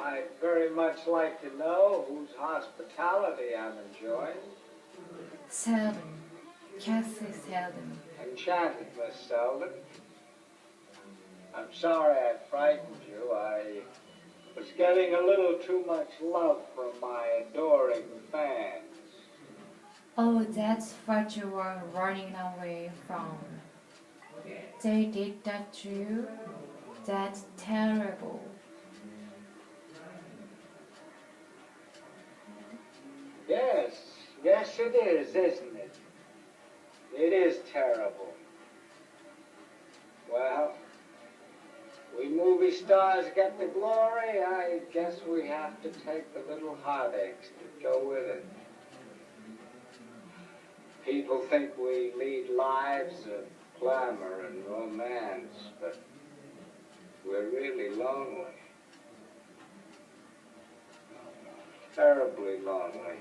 I'd very much like to know whose hospitality I'm enjoying. Selden. Cassie Selden. Enchanted, Miss Selden. I'm sorry I frightened you. I was getting a little too much love from my adoring fans. Oh, that's what you were running away from. They did that to you? That's terrible. Yes, yes it is, isn't it? It is terrible. Well, we movie stars get the glory. I guess we have to take the little heartaches that go with it. People think we lead lives of glamour and romance, but we're really lonely. Terribly lonely.